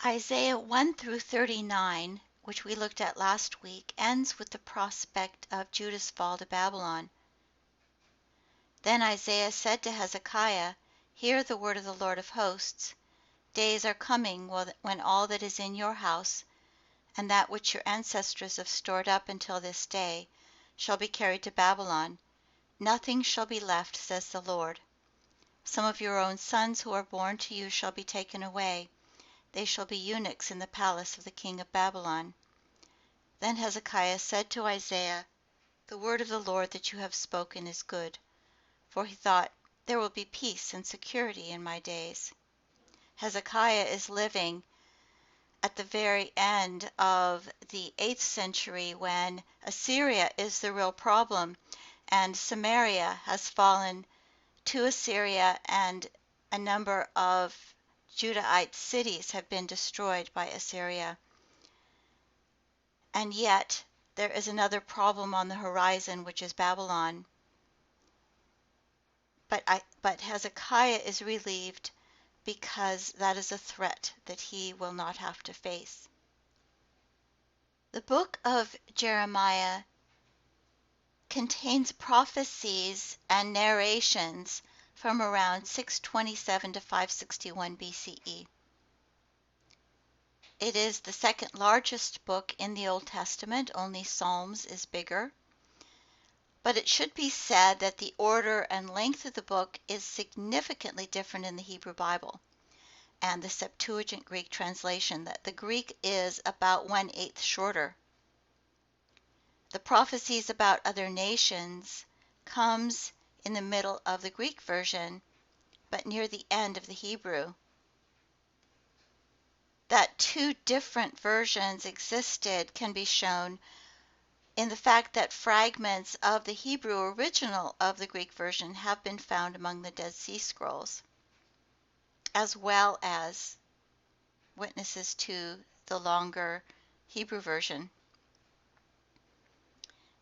Isaiah 1 through 39, which we looked at last week, ends with the prospect of Judah's fall to Babylon. Then Isaiah said to Hezekiah, "Hear the word of the Lord of hosts. Days are coming when all that is in your house, and that which your ancestors have stored up until this day, shall be carried to Babylon. Nothing shall be left, says the Lord. Some of your own sons who are born to you shall be taken away. They shall be eunuchs in the palace of the king of Babylon." Then Hezekiah said to Isaiah, "The word of the Lord that you have spoken is good." For he thought, "There will be peace and security in my days." Hezekiah is living at the very end of the 8th century when Assyria is the real problem, and Samaria has fallen to Assyria, and a number of Judahite cities have been destroyed by Assyria. And yet, there is another problem on the horizon, which is Babylon. But Hezekiah is relieved because that is a threat that he will not have to face. The book of Jeremiah contains prophecies and narrations from around 627 to 561 BCE. It is the second largest book in the Old Testament, only Psalms is bigger. But it should be said that the order and length of the book is significantly different in the Hebrew Bible and the Septuagint Greek translation, that the Greek is about 1/8 shorter. The prophecies about other nations comes in the middle of the Greek version, but near the end of the Hebrew. That two different versions existed can be shown in the fact that fragments of the Hebrew original of the Greek version have been found among the Dead Sea Scrolls, as well as witnesses to the longer Hebrew version.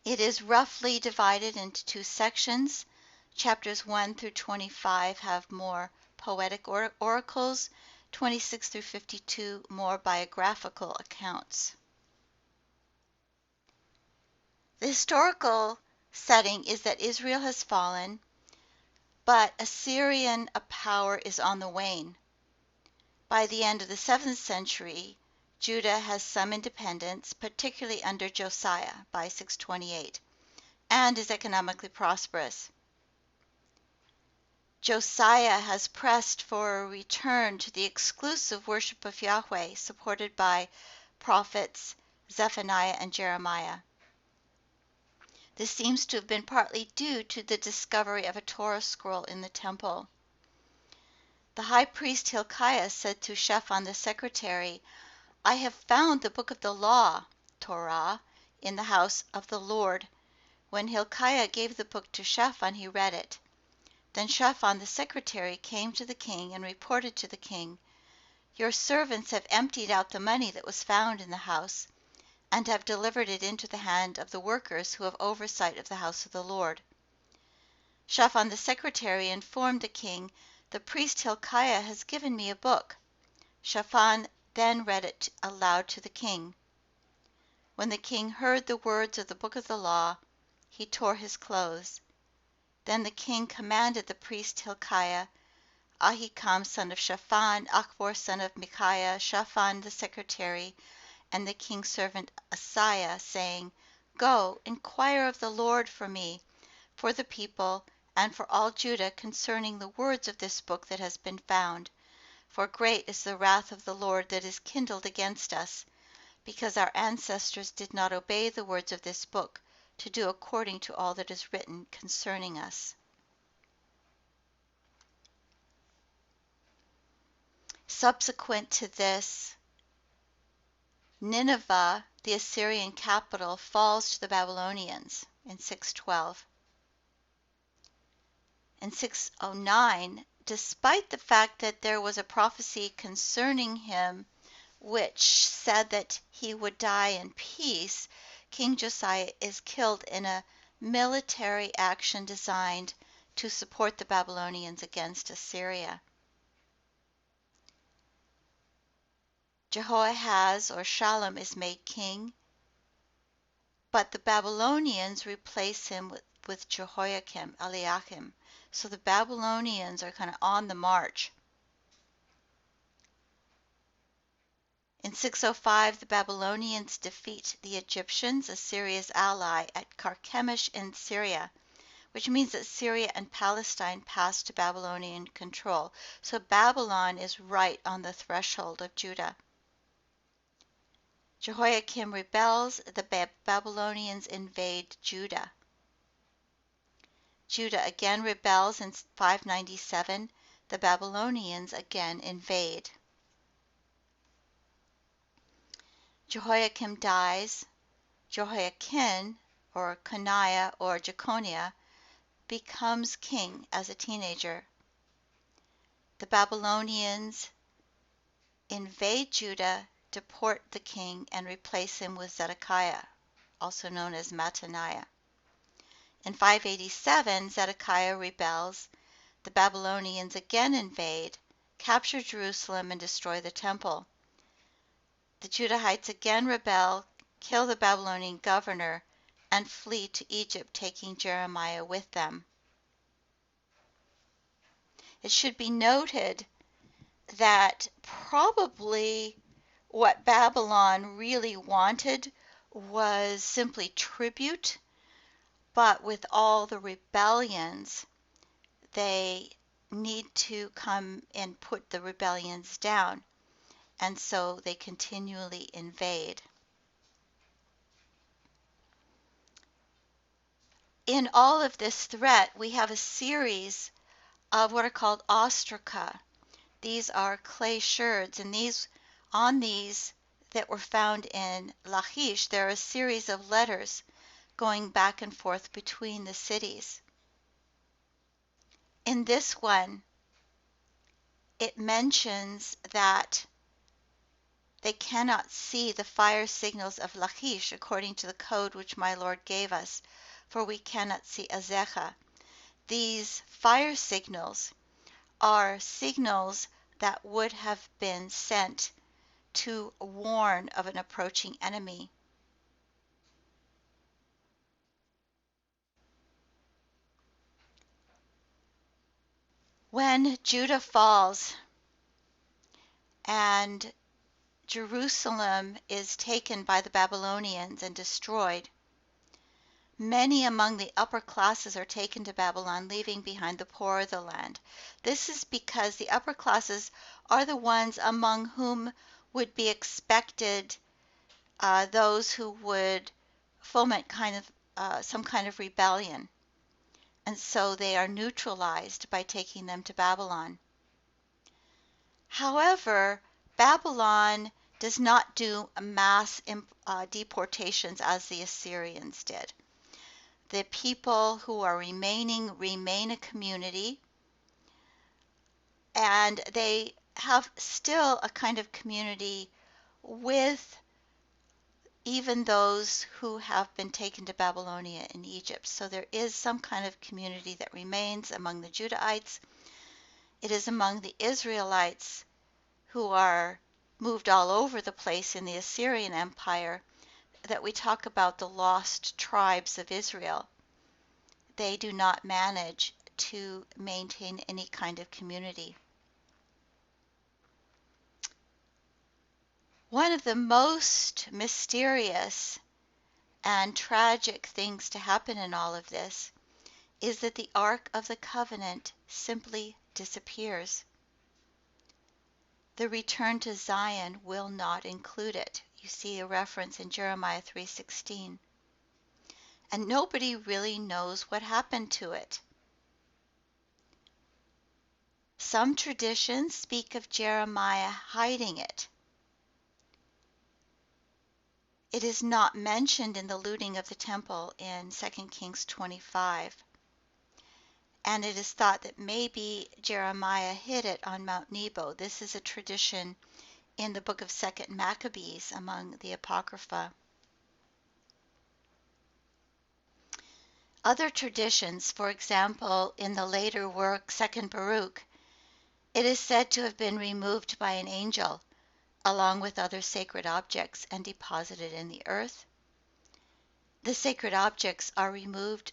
It is roughly divided into two sections. Chapters 1 through 25 have more poetic oracles, 26 through 52 more biographical accounts. The historical setting is that Israel has fallen, but Assyrian power is on the wane. By the end of the 7th century, Judah has some independence, particularly under Josiah by 628, and is economically prosperous. Josiah has pressed for a return to the exclusive worship of Yahweh, supported by prophets Zephaniah and Jeremiah. This seems to have been partly due to the discovery of a Torah scroll in the temple. The high priest Hilkiah said to Shaphan the secretary, "I have found the book of the law, Torah, in the house of the Lord." When Hilkiah gave the book to Shaphan, he read it. Then Shaphan the secretary came to the king and reported to the king, "Your servants have emptied out the money that was found in the house, and have delivered it into the hand of the workers who have oversight of the house of the Lord." Shaphan the secretary informed the king, "The priest Hilkiah has given me a book." Shaphan then read it aloud to the king. When the king heard the words of the book of the law, he tore his clothes. Then the king commanded the priest Hilkiah, Ahikam son of Shaphan, Achbor son of Micaiah, Shaphan the secretary, and the king's servant Asaiah, saying, "Go, inquire of the Lord for me, for the people, and for all Judah concerning the words of this book that has been found. For great is the wrath of the Lord that is kindled against us, because our ancestors did not obey the words of this book, to do according to all that is written concerning us." Subsequent to this, Nineveh, the Assyrian capital, falls to the Babylonians in 612. In 609, despite the fact that there was a prophecy concerning him which said that he would die in peace, King Josiah is killed in a military action designed to support the Babylonians against Assyria. Jehoahaz or Shallum is made king, but the Babylonians replace him with Jehoiakim, Eliakim. So the Babylonians are kind of on the march. In 605, the Babylonians defeat the Egyptians, Assyria's ally, at Carchemish in Syria, which means that Syria and Palestine passed to Babylonian control. So Babylon is right on the threshold of Judah. Jehoiakim rebels, the Babylonians invade Judah. Judah again rebels in 597, the Babylonians again invade. Jehoiakim dies. Jehoiakim, or Coniah or Jeconiah, becomes king as a teenager. The Babylonians invade Judah, deport the king, and replace him with Zedekiah, also known as Mattaniah. In 587, Zedekiah rebels. The Babylonians again invade, capture Jerusalem, and destroy the temple. The Judahites again rebel, kill the Babylonian governor, and flee to Egypt, taking Jeremiah with them. It should be noted that probably what Babylon really wanted was simply tribute, but with all the rebellions, they need to come and put the rebellions down, and so they continually invade. In all of this threat, we have a series of what are called ostraca. These are clay sherds, and on these that were found in Lachish, there are a series of letters going back and forth between the cities. In this one, it mentions that they cannot see the fire signals of Lachish according to the code which my Lord gave us, for we cannot see Azekah. These fire signals are signals that would have been sent to warn of an approaching enemy. When Judah falls and Jerusalem is taken by the Babylonians and destroyed, many among the upper classes are taken to Babylon, leaving behind the poor of the land. This is because the upper classes are the ones among whom would be expected those who would foment some kind of rebellion. And so they are neutralized by taking them to Babylon. However, Babylon does not do mass deportations as the Assyrians did. The people who are remaining remain a community, and they have still a kind of community with even those who have been taken to Babylonia in Egypt. So there is some kind of community that remains among the Judahites. It is among the Israelites who are moved all over the place in the Assyrian Empire that we talk about the lost tribes of Israel. They do not manage to maintain any kind of community. One of the most mysterious and tragic things to happen in all of this is that the Ark of the Covenant simply disappears. The return to Zion will not include it. You see a reference in Jeremiah 3:16. And nobody really knows what happened to it. Some traditions speak of Jeremiah hiding it. It is not mentioned in the looting of the temple in 2 Kings 25. And it is thought that maybe Jeremiah hid it on Mount Nebo. This is a tradition in the book of 2nd Maccabees among the Apocrypha. Other traditions, for example, in the later work 2nd Baruch, it is said to have been removed by an angel along with other sacred objects and deposited in the earth. The sacred objects are removed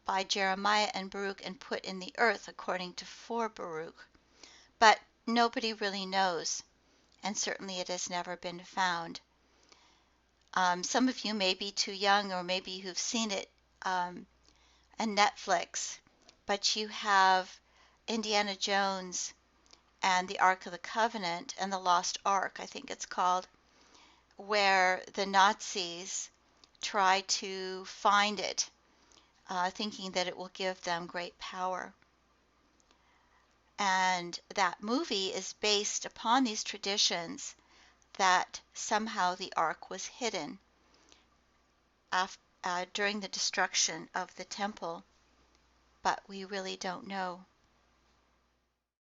by Jeremiah and Baruch and put in the earth according to 4 Baruch, but nobody really knows, and certainly it has never been found. Some of you may be too young, or maybe you've seen it on Netflix, but you have Indiana Jones and the Ark of the Covenant and the Lost Ark, I think it's called, where the Nazis try to find it, thinking that it will give them great power. And that movie is based upon these traditions that somehow the ark was hidden during the destruction of the temple, but we really don't know.